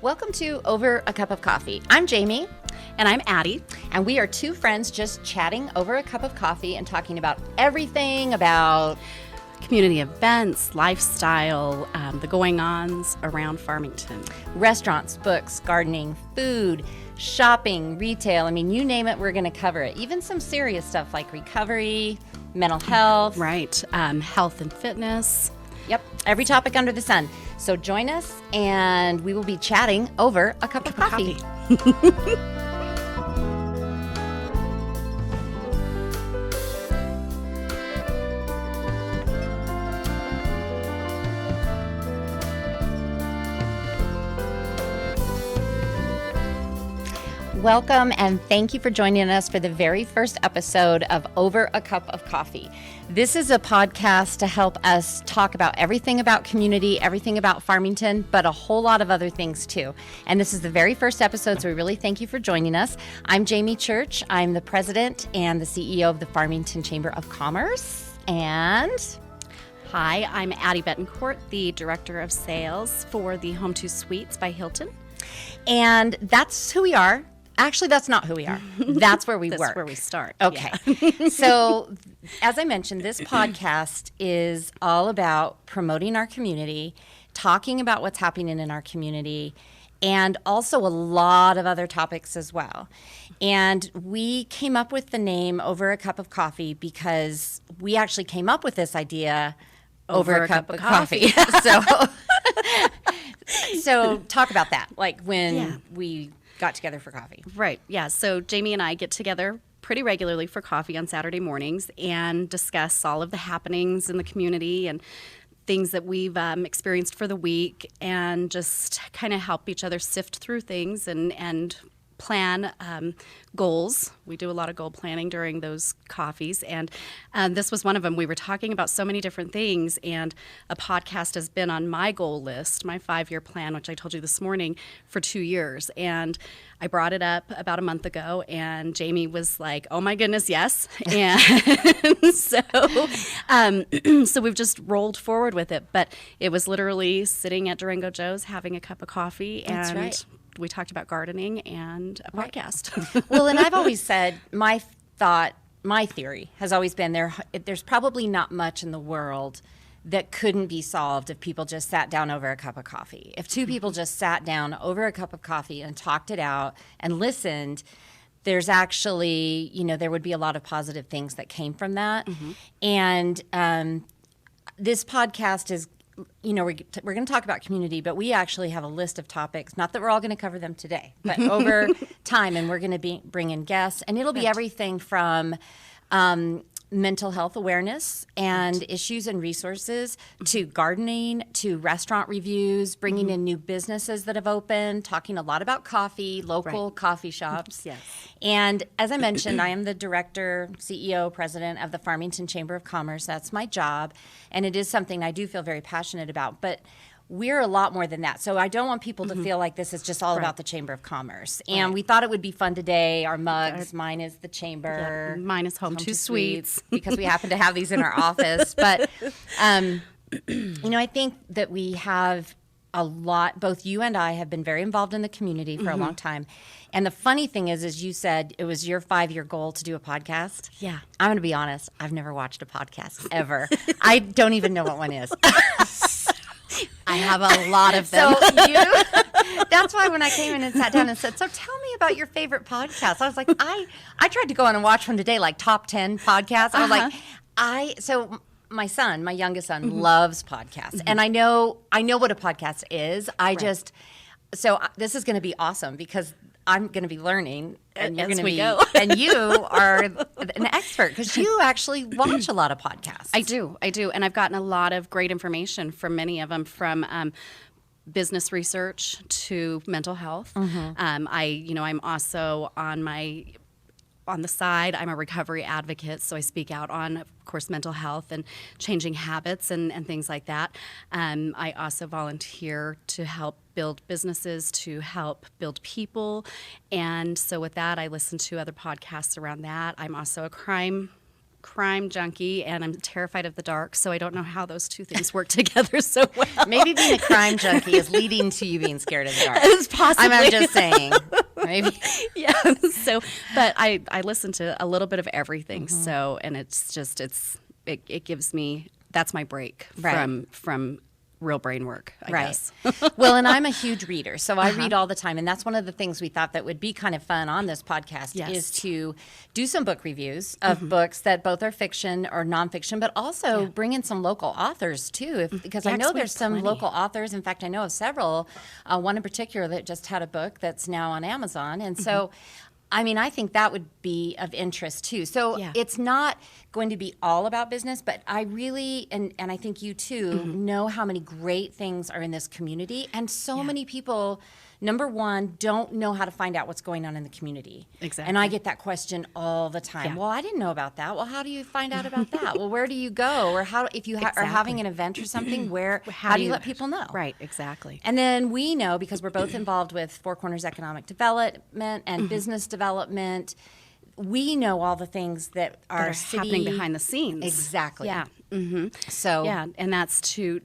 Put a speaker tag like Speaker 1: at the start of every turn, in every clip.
Speaker 1: Welcome to Over a Cup of Coffee. I'm Jamie.
Speaker 2: And I'm Addie.
Speaker 1: And we are two friends just chatting over a cup of coffee and talking about everything about
Speaker 2: community events, lifestyle, the going-ons around Farmington.
Speaker 1: Restaurants, books, gardening, food, shopping, retail. I mean, you name it, we're going to cover it. Even some serious stuff like recovery, mental health.
Speaker 2: Right. Health and fitness.
Speaker 1: Yep. Every topic under the sun. So join us and we will be chatting over a cup of coffee. Welcome and thank you for joining us for the very first episode of Over a Cup of Coffee. This is a podcast to help us talk about everything about community, everything about Farmington, but a whole lot of other things too. And this is the very first episode, so we really thank you for joining us. I'm Jamie Church. I'm the president and the CEO of the Farmington Chamber of Commerce. And
Speaker 2: hi, I'm Addie Betancourt, the director of sales for the Home 2 Suites by Hilton.
Speaker 1: And that's who we are. Actually, that's not who we are. That's where we work.
Speaker 2: That's where we start.
Speaker 1: Okay.
Speaker 2: Yeah.
Speaker 1: So, as I mentioned, this podcast is all about promoting our community, talking about what's happening in our community, and also a lot of other topics as well. And we came up with the name Over a Cup of Coffee because we actually came up with this idea over a cup of coffee. So talk about that, like when we got together for coffee.
Speaker 2: Right. Yeah. So Jamie and I get together pretty regularly for coffee on Saturday mornings and discuss all of the happenings in the community and things that we've experienced for the week and just kind of help each other sift through things and plan goals. We do a lot of goal planning during those coffees, and this was one of them. We were talking about so many different things, and a podcast has been on my goal list, my 5-year plan, which I told you this morning, for 2 years. And I brought it up about a month ago, and Jamie was like, oh my goodness, yes. And so we've just rolled forward with it. But it was literally sitting at Durango Joe's having a cup of coffee.
Speaker 1: That's
Speaker 2: and
Speaker 1: right.
Speaker 2: We talked about gardening and a podcast.
Speaker 1: Well, and I've always said my theory has always been there's probably not much in the world that couldn't be solved if people just sat down over a cup of coffee. If two people just sat down over a cup of coffee and talked it out and listened, there's actually, there would be a lot of positive things that came from that. Mm-hmm. And this podcast is, we're going to talk about community, but we actually have a list of topics, not that we're all going to cover them today, but over time, and we're going to bring in guests, and it'll be everything from mental health awareness and issues and resources to gardening, to restaurant reviews, bringing in new businesses that have opened, talking a lot about coffee, local coffee shops.
Speaker 2: Yes.
Speaker 1: And as I mentioned, I am the director, CEO, president of the Farmington Chamber of Commerce. That's my job, and it is something I do feel very passionate about. But we're a lot more than that. So I don't want people to feel like this is just all about the Chamber of Commerce. And we thought it would be fun today. Our mugs, mine is the Chamber.
Speaker 2: Yeah, mine is Home 2 Suites.
Speaker 1: Because we happen to have these in our office. But, I think that we have a lot, both you and I have been very involved in the community for a long time. And the funny thing is you said it was your 5-year goal to do a podcast.
Speaker 2: Yeah.
Speaker 1: I'm going to be honest. I've never watched a podcast ever. I don't even know what one is.
Speaker 2: I have a lot of them.
Speaker 1: So that's why when I came in and sat down and said, so tell me about your favorite podcast. I was like, I tried to go on and watch one today, like top 10 podcasts. I was like, so my youngest son loves podcasts. And I know what a podcast is. So this is going to be awesome because I'm going to be learning, and you're going to be, and you are an expert because you actually watch a lot of podcasts.
Speaker 2: I do, and I've gotten a lot of great information from many of them, from business research to mental health. I'm also on the side, I'm a recovery advocate, so I speak out on, of course, mental health and changing habits and things like that. I also volunteer to help build businesses, to help build people. And so with that, I listen to other podcasts around that. I'm also a crime crime junkie and I'm terrified of the dark, so I don't know how those two things work together so well.
Speaker 1: Maybe being a crime junkie is leading to you being scared of the dark.
Speaker 2: It's possibly.
Speaker 1: I'm just saying. Maybe.
Speaker 2: Yeah. So, but I listen to a little bit of everything. So, and it's just, it gives me, that's my break from real brain work, I guess.
Speaker 1: Well, and I'm a huge reader, so I read all the time, and that's one of the things we thought that would be kind of fun on this podcast is to do some book reviews of books that both are fiction or nonfiction, but also bring in some local authors too, because I know there's some local authors. In fact, I know of several, one in particular that just had a book that's now on Amazon, and so I mean, I think that would be of interest too. So it's not going to be all about business, but I really, and I think you too, know how many great things are in this community. And so many people, number one, don't know how to find out what's going on in the community.
Speaker 2: Exactly.
Speaker 1: And I get that question all the time. Well, I didn't know about that. Well, how do you find out about that? Well, where do you go? Or how, if you are having an event or something, how do you let people know?
Speaker 2: Right, exactly.
Speaker 1: And then we know, because we're both involved with Four Corners Economic Development and business development, we know all the things that are
Speaker 2: happening behind the scenes.
Speaker 1: Exactly.
Speaker 2: Yeah.
Speaker 1: So
Speaker 2: and that's to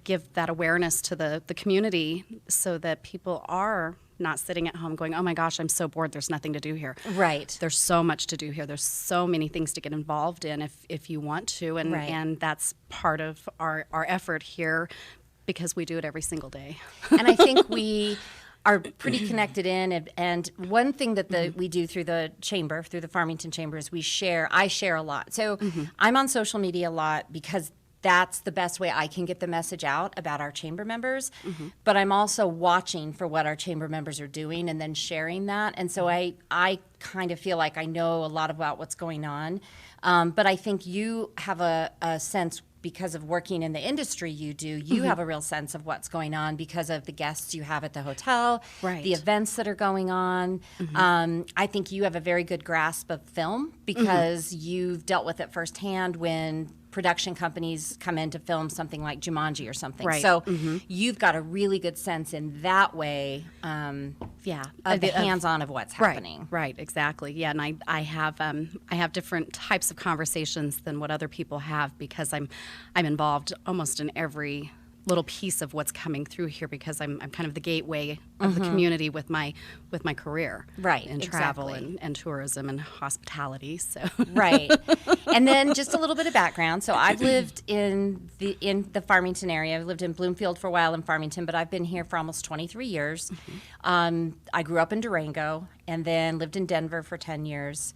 Speaker 2: give that awareness to the community so that people are not sitting at home going, oh my gosh, I'm so bored, there's nothing to do here.
Speaker 1: Right.
Speaker 2: There's so much to do here. There's so many things to get involved in if you want to, and that's part of our effort here because we do it every single day.
Speaker 1: And I think we are pretty connected in, and one thing that we do through the chamber, through the Farmington Chamber, is I share a lot. So I'm on social media a lot because that's the best way I can get the message out about our chamber members. But I'm also watching for what our chamber members are doing and then sharing that. And so I kind of feel like I know a lot about what's going on. But I think you have a sense, because of working in the industry you have a real sense of what's going on because of the guests you have at the hotel, the events that are going on. I think you have a very good grasp of film because you've dealt with it firsthand when production companies come in to film something like Jumanji or something.
Speaker 2: Right.
Speaker 1: So you've got a really good sense in that way of the hands-on of what's happening.
Speaker 2: Right, exactly. Yeah, and I have different types of conversations than what other people have because I'm involved almost in every little piece of what's coming through here because I'm kind of the gateway of the community with my career, in travel and tourism and hospitality. So
Speaker 1: and then just a little bit of background. So I've lived in the Farmington area. I've lived in Bloomfield for a while in Farmington, but I've been here for almost 23 years. I grew up in Durango and then lived in Denver for 10 years.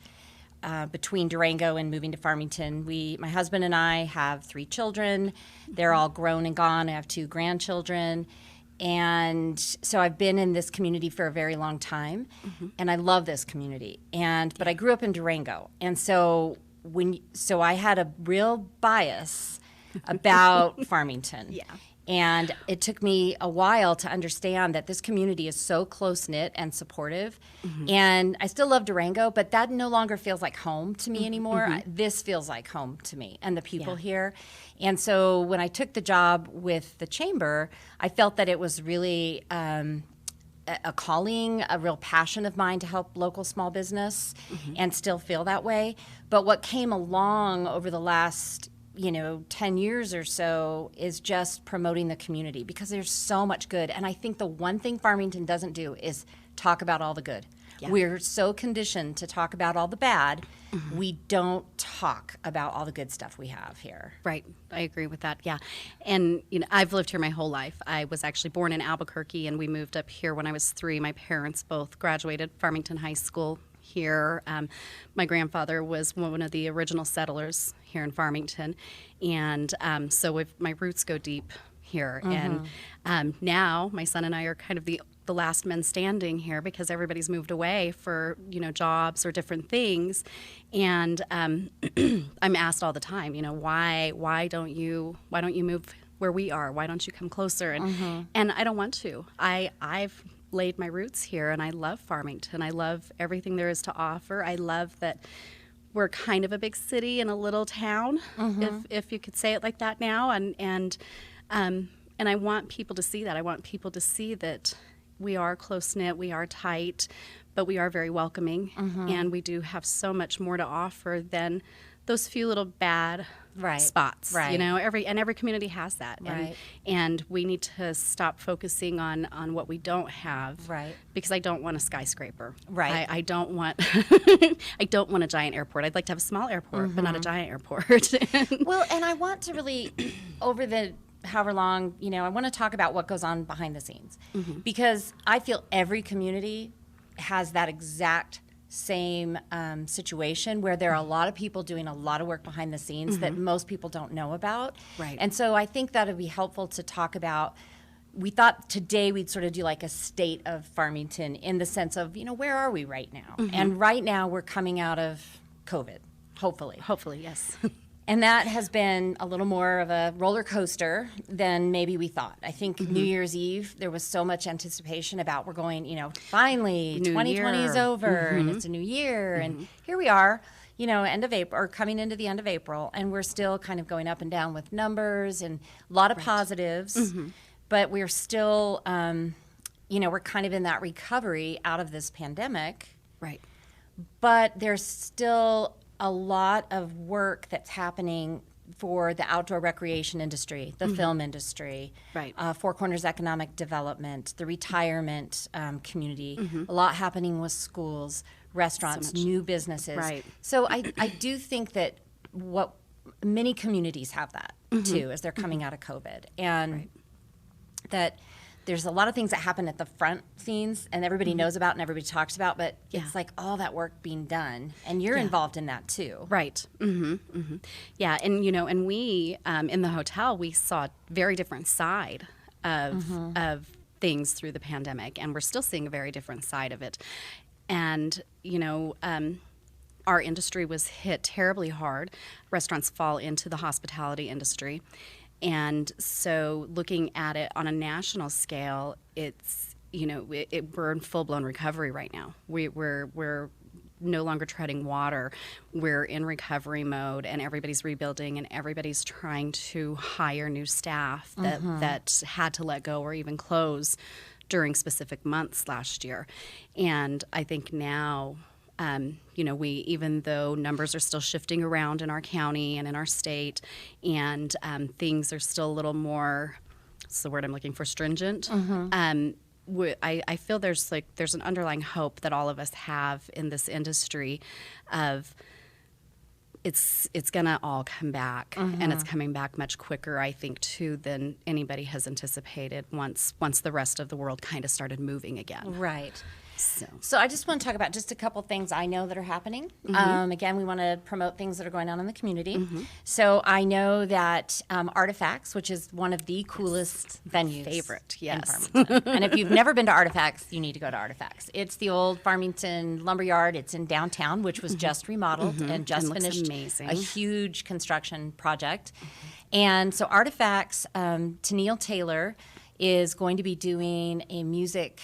Speaker 1: Between Durango and moving to Farmington, my husband and I have 3 children. They're all grown and gone. I have 2 grandchildren. And so I've been in this community for a very long time, and I love this community. But I grew up in Durango, and so I had a real bias about Farmington. And it took me a while to understand that this community is so close-knit and supportive. And I still love Durango, but that no longer feels like home to me anymore. This feels like home to me and the people here. And so when I took the job with the chamber, I felt that it was really a calling, a real passion of mine to help local small business and still feel that way. But what came along over the last 10 years or so is just promoting the community because there's so much good. And I think the one thing Farmington doesn't do is talk about all the good. We're so conditioned to talk about all the bad. We don't talk about all the good stuff we have here.
Speaker 2: Right. I agree with that. Yeah. And, I've lived here my whole life. I was actually born in Albuquerque and we moved up here when I was 3. My parents both graduated Farmington High School here. My grandfather was one of the original settlers here in Farmington. And so my roots go deep here. And now my son and I are kind of the last men standing here because everybody's moved away for, jobs or different things. And I'm asked all the time, why don't you move where we are? Why don't you come closer? And I don't want to. I've laid my roots here and I love Farmington. I love everything there is to offer. I love that we're kind of a big city in a little town, if you could say it like that now. And I want people to see that. I want people to see that we are close-knit, we are tight, but we are very welcoming, and we do have so much more to offer than those few little bad
Speaker 1: Right.
Speaker 2: spots.
Speaker 1: Right.
Speaker 2: You know, every community has that.
Speaker 1: Right.
Speaker 2: And we need to stop focusing on what we don't have.
Speaker 1: Right.
Speaker 2: Because I don't want a skyscraper.
Speaker 1: Right.
Speaker 2: I don't want I don't want a giant airport. I'd like to have a small airport, but not a giant airport.
Speaker 1: Well, and I want to really, over the however long, I want to talk about what goes on behind the scenes. Because I feel every community has that exact same situation where there are a lot of people doing a lot of work behind the scenes that most people don't know about.
Speaker 2: Right.
Speaker 1: And so I think that would be helpful to talk about. We thought today we'd sort of do like a state of Farmington in the sense of, where are we right now? And right now we're coming out of COVID, hopefully.
Speaker 2: Hopefully, yes.
Speaker 1: And that has been a little more of a roller coaster than maybe we thought. I think New Year's Eve, there was so much anticipation about we're going, finally,
Speaker 2: New
Speaker 1: 2020 is
Speaker 2: year.
Speaker 1: over and it's a new year. And here we are, end of April, or coming into the end of April, and we're still kind of going up and down with numbers and a lot of positives. But we're still, we're kind of in that recovery out of this pandemic.
Speaker 2: Right.
Speaker 1: But there's still a lot of work that's happening for the outdoor recreation industry, the film industry,
Speaker 2: Right.
Speaker 1: Four Corners economic development, the retirement community, a lot happening with schools, restaurants, new businesses.
Speaker 2: Right.
Speaker 1: So I do think that what many communities have that too as they're coming out of COVID. And that there's a lot of things that happen at the front scenes and everybody knows about and everybody talks about, but it's like all that work being done, and you're involved in that too.
Speaker 2: Right. Yeah, and and we in the hotel we saw a very different side of things through the pandemic, and we're still seeing a very different side of it. And our industry was hit terribly hard. Restaurants fall into the hospitality industry. And so looking at it on a national scale, it's, we're in full-blown recovery right now. We're no longer treading water. We're in recovery mode, and everybody's rebuilding, and everybody's trying to hire new staff that had to let go or even close during specific months last year. And I think now, we, even though numbers are still shifting around in our county and in our state, and things are still a little more, what's the word I'm looking for, stringent, I feel there's an underlying hope that all of us have in this industry of it's going to all come back, and it's coming back much quicker, I think, too, than anybody has anticipated once the rest of the world kind of started moving again.
Speaker 1: Right.
Speaker 2: So
Speaker 1: I just want to talk about just a couple things I know that are happening. Again, we want to promote things that are going on in the community. So I know that Artifacts, which is one of the coolest venues.
Speaker 2: Favorite,
Speaker 1: in
Speaker 2: yes.
Speaker 1: Farmington. And if you've never been to Artifacts, you need to go to Artifacts. It's the old Farmington lumberyard. It's in downtown, which was just remodeled and just
Speaker 2: looks
Speaker 1: finished
Speaker 2: amazing.
Speaker 1: a huge construction project. And so Artifacts, Tennille Taylor is going to be doing a music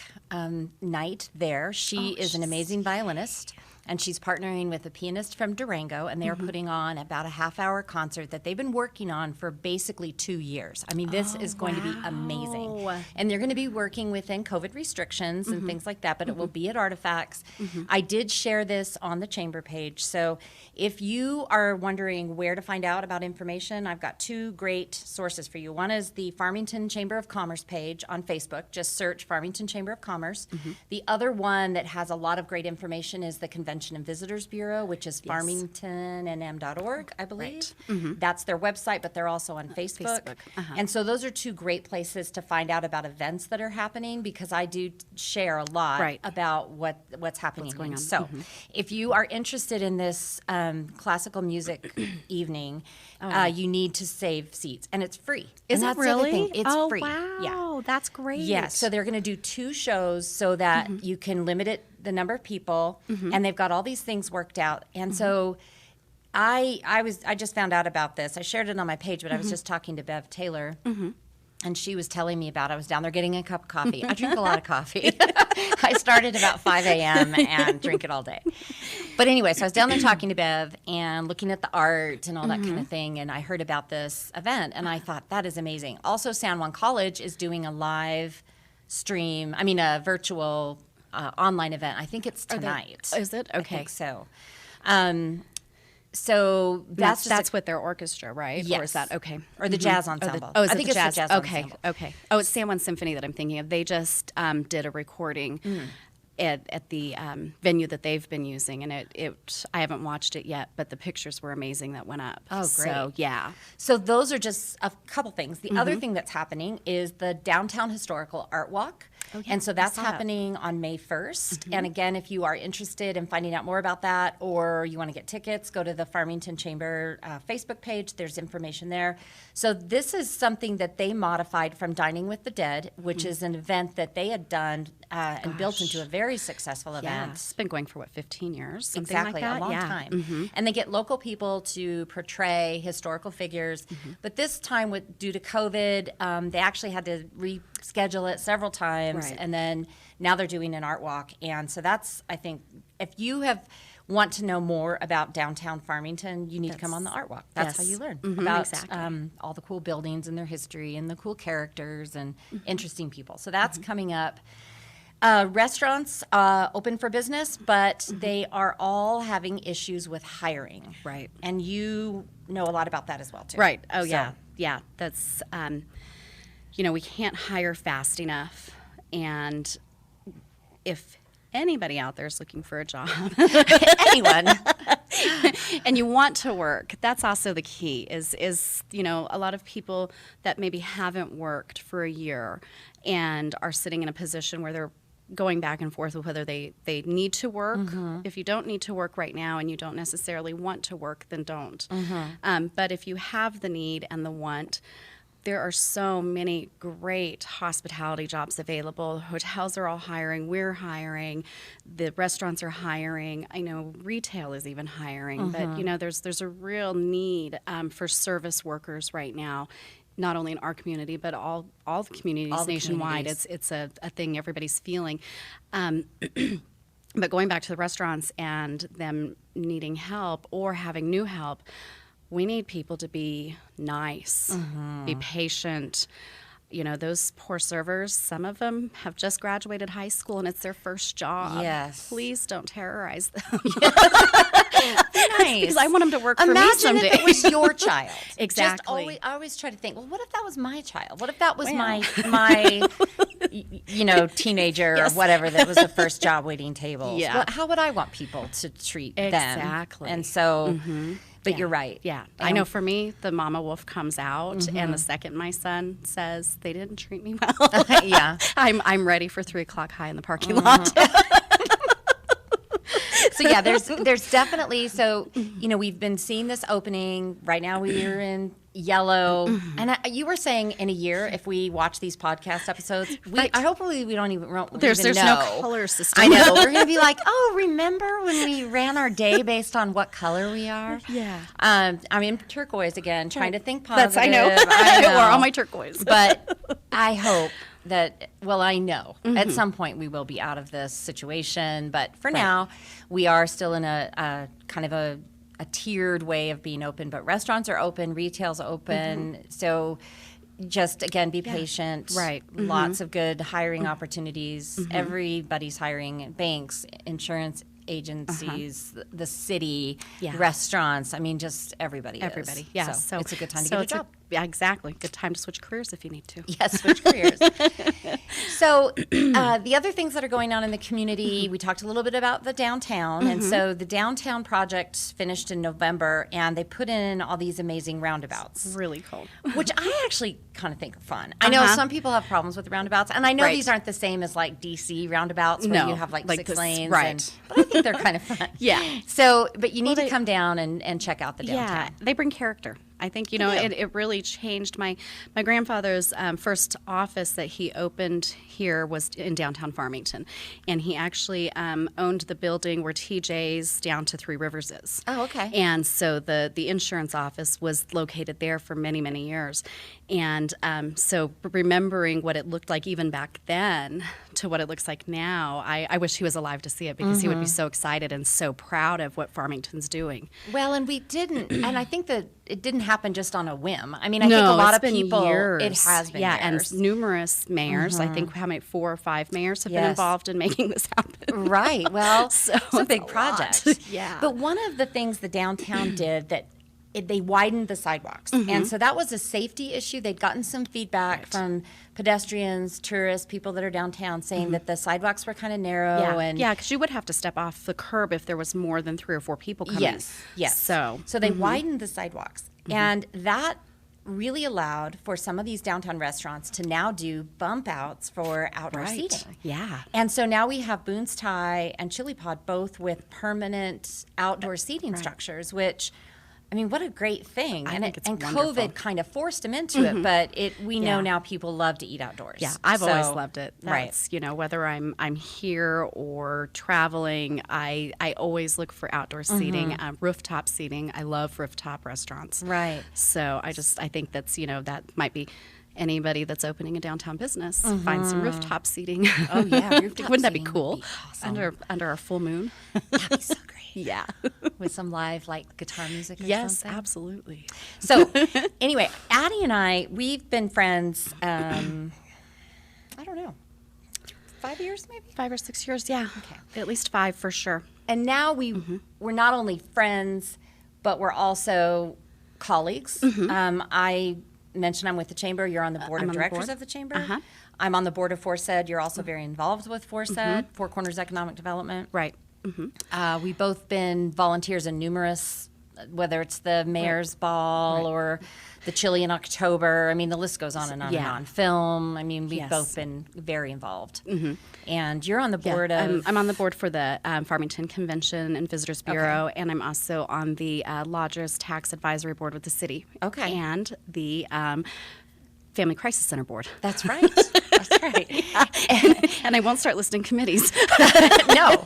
Speaker 1: night there. She is an amazing violinist, and she's partnering with a pianist from Durango, and they're putting on about a half-hour concert that they've been working on for basically 2 years. I mean, this is going to be amazing. And they're going to be working within COVID restrictions and things like that, but it will be at Artifacts. I did share this on the chamber page, so if you are wondering where to find out about information, I've got two great sources for you. One is the Farmington Chamber of Commerce page on Facebook. Just search Farmington Chamber of Commerce. The other one that has a lot of great information is the Convention and Visitors Bureau, which is farmingtonnm.org, I believe. That's their website, but they're also on Facebook. And so those are two great places to find out about events that are happening, because I do share a lot about what's happening.
Speaker 2: going on.
Speaker 1: So if you are interested in this classical music evening, you need to save seats, and it's free.
Speaker 2: Is
Speaker 1: And
Speaker 2: it
Speaker 1: that's the other
Speaker 2: really?
Speaker 1: thing. It's free.
Speaker 2: Wow,
Speaker 1: Yeah.
Speaker 2: that's great.
Speaker 1: Yeah, so they're going to do 2 shows so that you can limit the number of people, and they've got all these things worked out. And so I just found out about this. I shared it on my page, but I was just talking to Bev Taylor. And she was telling me about, I was down there getting a cup of coffee. I drink a lot of coffee. I started about 5 a.m. and drink it all day. But anyway, so I was down there talking to Bev and looking at the art and all that kind of thing. And I heard about this event, and I thought, that is amazing. Also, San Juan College is doing a live stream, a virtual online event. I think it's tonight.
Speaker 2: Is it?
Speaker 1: I
Speaker 2: Okay.
Speaker 1: think so. So that's
Speaker 2: with their orchestra, right?
Speaker 1: Yes.
Speaker 2: Or is that okay?
Speaker 1: Or the jazz ensemble.
Speaker 2: I
Speaker 1: think
Speaker 2: it's
Speaker 1: it's the jazz
Speaker 2: okay.
Speaker 1: ensemble.
Speaker 2: Okay. Oh, it's San Juan Symphony that I'm thinking of. They just did a recording at the venue that they've been using, and I haven't watched it yet, but the pictures were amazing that went up.
Speaker 1: Oh, great.
Speaker 2: So, yeah.
Speaker 1: So those are just a couple things. The other thing that's happening is the Downtown Historical Art Walk.
Speaker 2: Oh, yeah,
Speaker 1: And so that's happening on May 1st. And again, if you are interested in finding out more about that, or you want to get tickets, go to the Farmington Chamber Facebook page. There's information there. So this is something that they modified from Dining with the Dead, which is an event that they had done and built into a very successful event.
Speaker 2: Yeah, it's been going for 15 years? Something
Speaker 1: Exactly,
Speaker 2: like that?
Speaker 1: a long time. And they get local people to portray historical figures. But this time, due to COVID, they actually had to reschedule it several times.
Speaker 2: Right.
Speaker 1: And then now they're doing an art walk. And so that's, I think, if you want to know more about downtown Farmington, you need to come on the art walk. That's how you learn about all the cool buildings and their history and the cool characters and interesting people. So that's coming up. Restaurants open for business, but they are all having issues with hiring.
Speaker 2: Right.
Speaker 1: And you know a lot about that as well, too.
Speaker 2: Right. Oh,
Speaker 1: So-
Speaker 2: yeah. Yeah. That's, we can't hire fast enough. And if anybody out there is looking for a job,
Speaker 1: Anyone.
Speaker 2: and you want to work, that's also the key is a lot of people that maybe haven't worked for a year and are sitting in a position where they're going back and forth with whether they need to work. If you don't need to work right now and you don't necessarily want to work, then don't. But if you have the need and the want, there are so many great hospitality jobs available. Hotels are all hiring. We're hiring. The restaurants are hiring. I know retail is even hiring. But, there's a real need for service workers right now, not only in our community, but all the communities nationwide. It's a thing everybody's feeling. But going back to the restaurants and them needing help or having new help, we need people to be nice, be patient. Those poor servers, some of them have just graduated high school and it's their first job.
Speaker 1: Yes.
Speaker 2: Please don't terrorize them.
Speaker 1: Nice.
Speaker 2: Because I want them to work for me
Speaker 1: Imagine
Speaker 2: someday.
Speaker 1: if it was your child.
Speaker 2: Exactly.
Speaker 1: I always try to think, well, what if that was my child? What if that was
Speaker 2: Well.
Speaker 1: my teenager or whatever that was the first job waiting tables?
Speaker 2: Yeah.
Speaker 1: Well, how would I want people to treat them?
Speaker 2: Exactly.
Speaker 1: And so, but you're right.
Speaker 2: Yeah. I know for me, the mama wolf comes out, and the second my son says they didn't treat me well,
Speaker 1: Yeah.
Speaker 2: I'm ready for 3 o'clock high in the parking lot.
Speaker 1: So yeah, there's definitely, we've been seeing this opening. Right now we're in yellow. And you were saying in a year, if we watch these podcast episodes, I hopefully we don't even
Speaker 2: There's
Speaker 1: know.
Speaker 2: no color system.
Speaker 1: I know. We're going to be like, oh, remember when we ran our day based on what color we are?
Speaker 2: Yeah.
Speaker 1: I'm in turquoise again, trying to think positive.
Speaker 2: I know.
Speaker 1: I know.
Speaker 2: We're on my turquoise.
Speaker 1: But I hope that, I know at some point we will be out of this situation. But for now, we are still in a kind of a tiered way of being open. But restaurants are open, retail's open. So just, again, be patient.
Speaker 2: Right.
Speaker 1: Lots of good hiring opportunities. Everybody's hiring, banks, insurance agencies, the city, restaurants. I mean, just everybody is.
Speaker 2: Yeah.
Speaker 1: So it's a good time to get a job.
Speaker 2: Yeah, exactly. Good time to switch careers if you need to.
Speaker 1: Yes, switch careers. So the other things that are going on in the community, we talked a little bit about the downtown. And so the downtown project finished in November, and they put in all these amazing roundabouts.
Speaker 2: Really cool.
Speaker 1: Which I actually kind of think are fun. I know some people have problems with roundabouts, and I know these aren't the same as like DC roundabouts where you have like 6 lanes.
Speaker 2: Right.
Speaker 1: But I think they're kind of fun.
Speaker 2: Yeah.
Speaker 1: So, but you need to come down and check out the downtown.
Speaker 2: Yeah, they bring character. I think, it really changed my grandfather's first office that he opened here was in downtown Farmington. And he actually owned the building where TJ's down to Three Rivers is.
Speaker 1: Oh, okay.
Speaker 2: And so the insurance office was located there for many, many years. And so remembering what it looked like even back then to what it looks like now, I wish he was alive to see it, because he would be so excited and so proud of what Farmington's doing.
Speaker 1: Well, and we didn't, and I think that it didn't happen just on a whim. I mean, I think
Speaker 2: No,
Speaker 1: a lot
Speaker 2: it's
Speaker 1: of
Speaker 2: been
Speaker 1: people,
Speaker 2: years.
Speaker 1: it has been years.
Speaker 2: And numerous mayors. I think how many 4 or 5 mayors have been
Speaker 1: Yes.
Speaker 2: involved in making this happen.
Speaker 1: Right. Well,
Speaker 2: So
Speaker 1: it's a big
Speaker 2: lot.
Speaker 1: project.
Speaker 2: Yeah.
Speaker 1: But one of the things the downtown did that they widened the sidewalks. And so that was a safety issue. They'd gotten some feedback from pedestrians, tourists, people that are downtown saying that the sidewalks were kind of narrow.
Speaker 2: Yeah, because you would have to step off the curb if there was more than 3 or 4 people coming.
Speaker 1: Yes.
Speaker 2: So
Speaker 1: they widened the sidewalks. And that really allowed for some of these downtown restaurants to now do bump outs for outdoor seating.
Speaker 2: Yeah.
Speaker 1: And so now we have Boone's Thai and Chili Pod both with permanent outdoor seating structures, which, I mean, what a great thing.
Speaker 2: I think it's
Speaker 1: and
Speaker 2: wonderful.
Speaker 1: COVID kind of forced them into it, but we know
Speaker 2: Yeah.
Speaker 1: now people love to eat outdoors.
Speaker 2: Yeah, I've always
Speaker 1: So-
Speaker 2: loved it.
Speaker 1: Right.
Speaker 2: That's, whether I'm here or traveling, I always look for outdoor seating, rooftop seating. I love rooftop restaurants.
Speaker 1: Right.
Speaker 2: So I think that's, that might be anybody that's opening a downtown business, find some rooftop seating.
Speaker 1: Oh, yeah. Rooftop
Speaker 2: Wouldn't that be
Speaker 1: seating would
Speaker 2: cool?
Speaker 1: be awesome.
Speaker 2: Under our full moon.
Speaker 1: That'd be so great.
Speaker 2: Yeah.
Speaker 1: With some live, like, guitar music or
Speaker 2: Yes,
Speaker 1: something.
Speaker 2: absolutely.
Speaker 1: So, anyway, Addie and I, we've been friends, I don't know, 5 years maybe?
Speaker 2: 5 or 6 years, yeah.
Speaker 1: Okay.
Speaker 2: At least 5 for sure.
Speaker 1: And now we're not only friends, but we're also colleagues. I mentioned I'm with the Chamber. You're on the board
Speaker 2: I'm
Speaker 1: of
Speaker 2: on the
Speaker 1: directors
Speaker 2: board.
Speaker 1: of the Chamber.
Speaker 2: Uh-huh.
Speaker 1: I'm on the board of FORSED. You're also very involved with FORSED, Four Corners Economic Development.
Speaker 2: Right.
Speaker 1: We've both been volunteers in numerous, whether it's the Mayor's Ball or the Chili in October. I mean, the list goes on and on and
Speaker 2: Yeah.
Speaker 1: on. Film. I mean, we've
Speaker 2: Yes.
Speaker 1: both been very involved. And you're on the board
Speaker 2: Yeah,
Speaker 1: of...
Speaker 2: I'm on the board for the Farmington Convention and Visitors Bureau, and I'm also on the Lodgers Tax Advisory Board with the city.
Speaker 1: Okay.
Speaker 2: And the Family Crisis Center Board.
Speaker 1: That's right. That's right.
Speaker 2: And I won't start listing committees.
Speaker 1: No,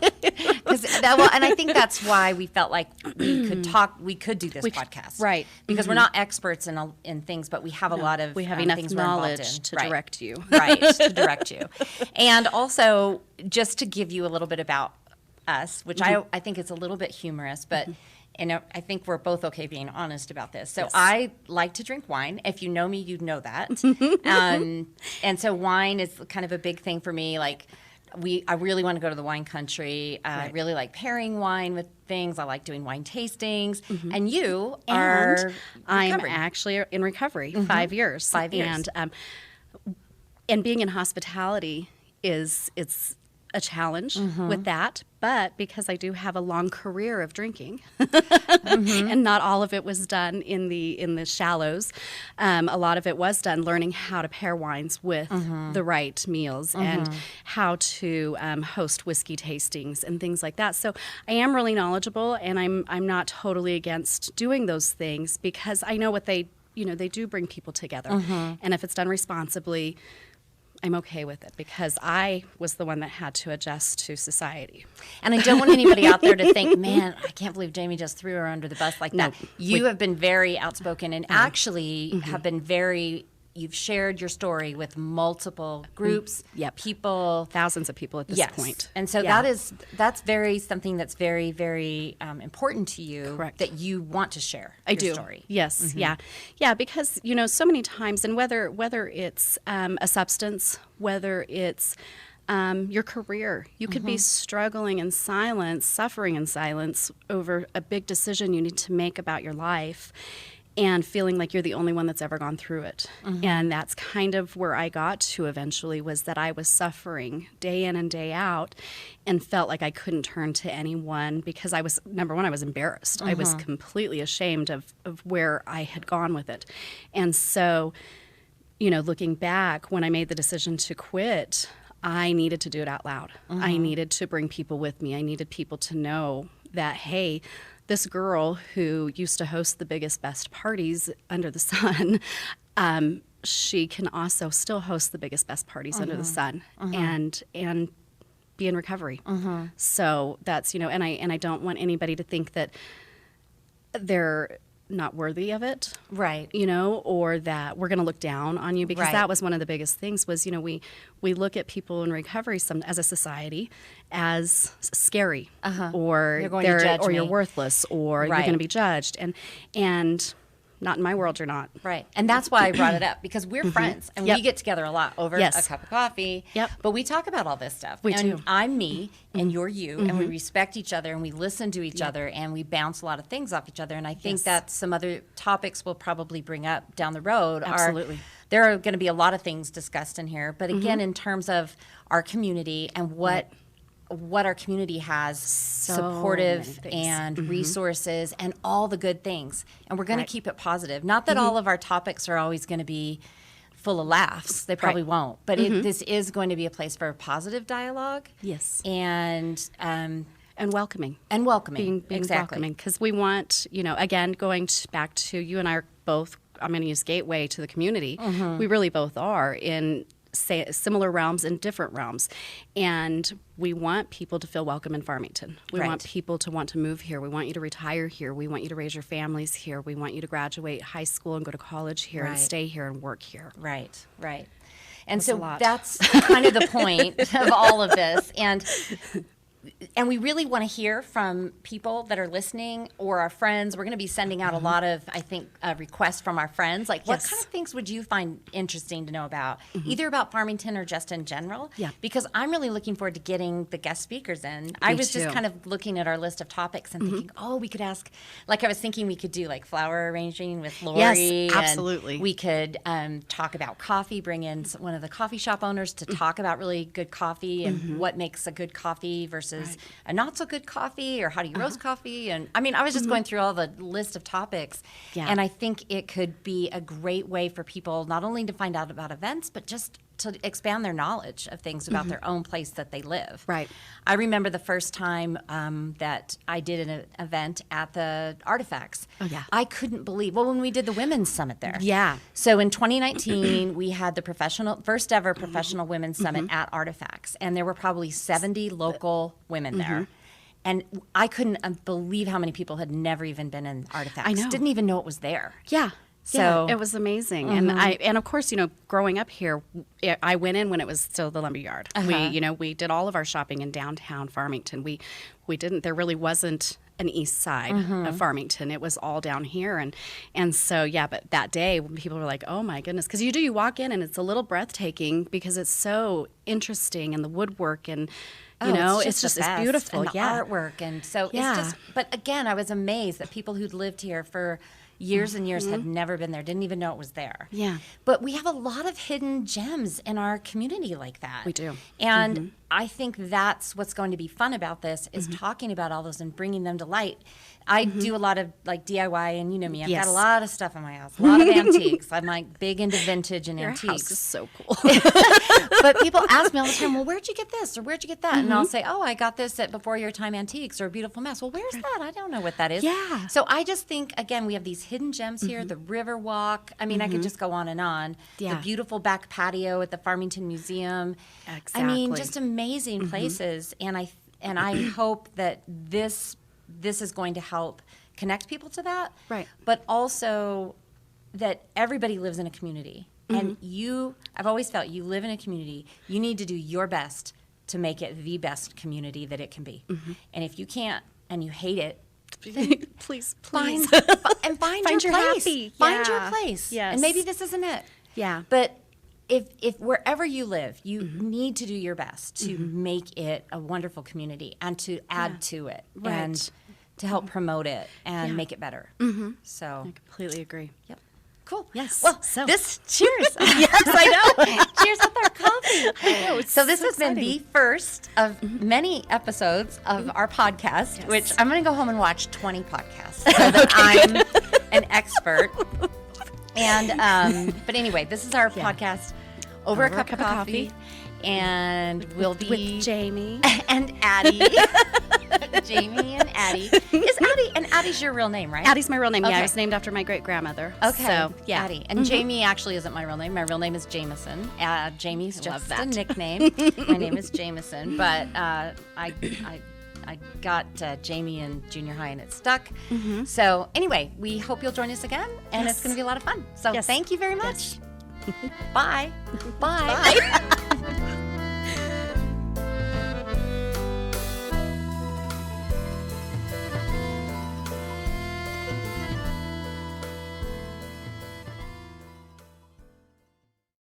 Speaker 1: and I think that's why we felt like we could talk. We could do this podcast,
Speaker 2: right.
Speaker 1: Because we're not experts in things, but we have a lot of
Speaker 2: We have enough
Speaker 1: things we're involved
Speaker 2: knowledge
Speaker 1: in.
Speaker 2: to
Speaker 1: Right.
Speaker 2: direct you.
Speaker 1: Right, to direct you, and also just to give you a little bit about us, which I think it's a little bit humorous, but. And I think we're both okay being honest about this. So I like to drink wine. If you know me, you know that. And so wine is kind of a big thing for me. Like I really want to go to the wine country. I really like pairing wine with things. I like doing wine tastings. And you are
Speaker 2: I'm
Speaker 1: recovering.
Speaker 2: actually in recovery 5 years.
Speaker 1: 5 years.
Speaker 2: And being in hospitality it's a challenge with that, but because I do have a long career of drinking, and not all of it was done in the shallows, a lot of it was done learning how to pair wines with the right meals and how to host whiskey tastings and things like that. So I am really knowledgeable, and I'm not totally against doing those things because I know what they do bring people together, and if it's done responsibly, I'm okay with it because I was the one that had to adjust to society.
Speaker 1: And I don't want anybody out there to think, man, I can't believe Jamie just threw her under the bus like that. You have been very outspoken and actually have been you've shared your story with multiple groups, people.
Speaker 2: Thousands of people at this point.
Speaker 1: And so that's something that's very, very important to you.
Speaker 2: Correct.
Speaker 1: That you want to share
Speaker 2: I
Speaker 1: your
Speaker 2: do.
Speaker 1: story.
Speaker 2: Yes. Yeah. Because so many times, and whether it's a substance, whether it's your career, you could be struggling in silence, suffering in silence over a big decision you need to make about your life, and feeling like you're the only one that's ever gone through it. And that's kind of where I got to eventually, was that I was suffering day in and day out and felt like I couldn't turn to anyone because I was, number one, I was embarrassed. I was completely ashamed of where I had gone with it. And so, looking back, when I made the decision to quit, I needed to do it out loud. I needed to bring people with me. I needed people to know that, hey, this girl who used to host the biggest, best parties under the sun, she can also still host the biggest, best parties under the sun, and be in recovery. So that's and I don't want anybody to think that they're not worthy of it,
Speaker 1: Right.
Speaker 2: or that we're going to look down on you, because
Speaker 1: Right.
Speaker 2: that was one of the biggest things was, we look at people in recovery as a society as scary, or
Speaker 1: You're going to judge
Speaker 2: or you're
Speaker 1: me.
Speaker 2: worthless, or you're
Speaker 1: Right.
Speaker 2: going to be judged, and not in my world, you're not.
Speaker 1: Right. And that's why I brought it up, because we're friends and
Speaker 2: Yep.
Speaker 1: we get together a lot over
Speaker 2: Yes.
Speaker 1: a cup of coffee.
Speaker 2: Yep.
Speaker 1: But we talk about all this stuff.
Speaker 2: We
Speaker 1: and
Speaker 2: do.
Speaker 1: I'm me and you're you, and we respect each other and we listen to each other and we bounce a lot of things off each other. And I think
Speaker 2: Yes.
Speaker 1: that some other topics we'll probably bring up down the road
Speaker 2: Absolutely.
Speaker 1: there are going to be a lot of things discussed in here. But again, in terms of our community and what our community has, supportive
Speaker 2: many things.
Speaker 1: and resources and all the good things. And we're going
Speaker 2: Right.
Speaker 1: to keep it positive. Not that all of our topics are always going to be full of laughs. They probably won't. But this is going to be a place for a positive dialogue.
Speaker 2: Yes.
Speaker 1: And
Speaker 2: welcoming.
Speaker 1: welcoming.
Speaker 2: Being
Speaker 1: exactly.
Speaker 2: welcoming, because we want, again, back to you and I are both, I'm going to use gateway to the community. We really both are in similar realms and different realms, and we want people to feel welcome in Farmington. We
Speaker 1: Right.
Speaker 2: want people to want to move here. We want you to retire here. We want you to raise your families here. We want you to graduate high school and go to college here and
Speaker 1: Right.
Speaker 2: stay here and work here.
Speaker 1: Right, right. And
Speaker 2: That's
Speaker 1: so
Speaker 2: a lot.
Speaker 1: that's kind of the point of all of this. And we really want to hear from people that are listening or our friends. We're going to be sending out a lot of, I think, requests from our friends. Like, what
Speaker 2: Yes.
Speaker 1: kind of things would you find interesting to know about, either about Farmington or just in general?
Speaker 2: Yeah.
Speaker 1: Because I'm really looking forward to getting the guest speakers in. I was just
Speaker 2: too.
Speaker 1: kind of looking at our list of topics and thinking, oh, we could ask, like I was thinking we could do like flower arranging with Lori.
Speaker 2: Yes,
Speaker 1: and
Speaker 2: absolutely.
Speaker 1: we could talk about coffee, bring in one of the coffee shop owners to talk about really good coffee and what makes a good coffee versus a not so good coffee, or how do you roast coffee. And I mean, I was just going through all the list of topics.
Speaker 2: Yeah.
Speaker 1: And I think it could be a great way for people not only to find out about events, but just to expand their knowledge of things about their own place that they live.
Speaker 2: Right.
Speaker 1: I remember the first time that I did an event at the Artifacts.
Speaker 2: Oh, yeah.
Speaker 1: I couldn't believe, when we did the Women's Summit there.
Speaker 2: Yeah.
Speaker 1: So in 2019, we had the first ever professional women's summit at Artifacts, and there were probably 70 local women there. And I couldn't believe how many people had never even been in Artifacts.
Speaker 2: I know.
Speaker 1: Didn't even know it was there.
Speaker 2: Yeah.
Speaker 1: So-
Speaker 2: it was amazing. And of course, growing up here, I went in when it was still the lumberyard. We did all of our shopping in downtown Farmington. We didn't, there really wasn't an east side of Farmington. It was all down here. And so, yeah, but that day when people were like, oh my goodness, because you walk in and it's a little breathtaking because it's so interesting, and the woodwork and, it's
Speaker 1: the
Speaker 2: just
Speaker 1: best,
Speaker 2: beautiful.
Speaker 1: and the artwork, and so
Speaker 2: Yeah.
Speaker 1: it's just. But again, I was amazed that people who'd lived here for years and years had never been there, didn't even know it was there.
Speaker 2: Yeah.
Speaker 1: But we have a lot of hidden gems in our community like that.
Speaker 2: We do.
Speaker 1: And I think that's what's going to be fun about this is talking about all those and bringing them to light. I do a lot of like DIY, and you know me, I've
Speaker 2: Yes.
Speaker 1: got a lot of stuff in my house, a lot of antiques. I'm like big into vintage and
Speaker 2: Your
Speaker 1: antiques.
Speaker 2: house is so cool.
Speaker 1: But people ask me all the time, well, where'd you get this or where'd you get that? And I'll say, oh, I got this at Before Your Time Antiques or Beautiful Mess. Well, where's that? I don't know what that is.
Speaker 2: Yeah.
Speaker 1: So I just think, again, we have these hidden gems here, the River Walk. I mean, I could just go on and on.
Speaker 2: Yeah.
Speaker 1: The beautiful back patio at the Farmington Museum. I mean,
Speaker 2: Exactly.
Speaker 1: just amazing places. And I hope that this is going to help connect people to that.
Speaker 2: Right.
Speaker 1: But also that everybody lives in a community. And I've always felt you live in a community, you need to do your best to make it the best community that it can be. And if you can't and you hate it,
Speaker 2: please,
Speaker 1: find
Speaker 2: please.
Speaker 1: find
Speaker 2: Find
Speaker 1: your
Speaker 2: your
Speaker 1: place.
Speaker 2: happy.
Speaker 1: Find your
Speaker 2: Yeah.
Speaker 1: place.
Speaker 2: Yes.
Speaker 1: And maybe this isn't it.
Speaker 2: Yeah.
Speaker 1: But if wherever you live, you need to do your best to make it a wonderful community and to add to it
Speaker 2: Right.
Speaker 1: and to help promote it and make it better. So,
Speaker 2: I completely agree.
Speaker 1: yep. Cool.
Speaker 2: Yes.
Speaker 1: Well,
Speaker 2: So-
Speaker 1: this cheers. Yes, I know. Cheers with our coffee.
Speaker 2: I know, it's
Speaker 1: So this
Speaker 2: so
Speaker 1: has been the
Speaker 2: exciting.
Speaker 1: first of many episodes of our podcast,
Speaker 2: Yes.
Speaker 1: which I'm going to go home and watch 20 podcasts so that I'm an expert. And but anyway, this is our podcast over a cup of coffee. And we'll be
Speaker 2: With Jamie.
Speaker 1: and Addie. Jamie and Addie. Is Addie, and Addie's your real name, right?
Speaker 2: Addie's my real name. Yeah,
Speaker 1: Okay.
Speaker 2: I was named after my great grandmother.
Speaker 1: Okay,
Speaker 2: So, yeah.
Speaker 1: Addie. And Jamie actually isn't my real name. My real name is Jameson. Jamie's
Speaker 2: Love
Speaker 1: just
Speaker 2: that.
Speaker 1: a nickname. My name is Jameson, but I I got Jamie in junior high and it stuck. So anyway, we hope you'll join us again, and it's going to be a lot of fun. So thank you very much. Bye. Bye.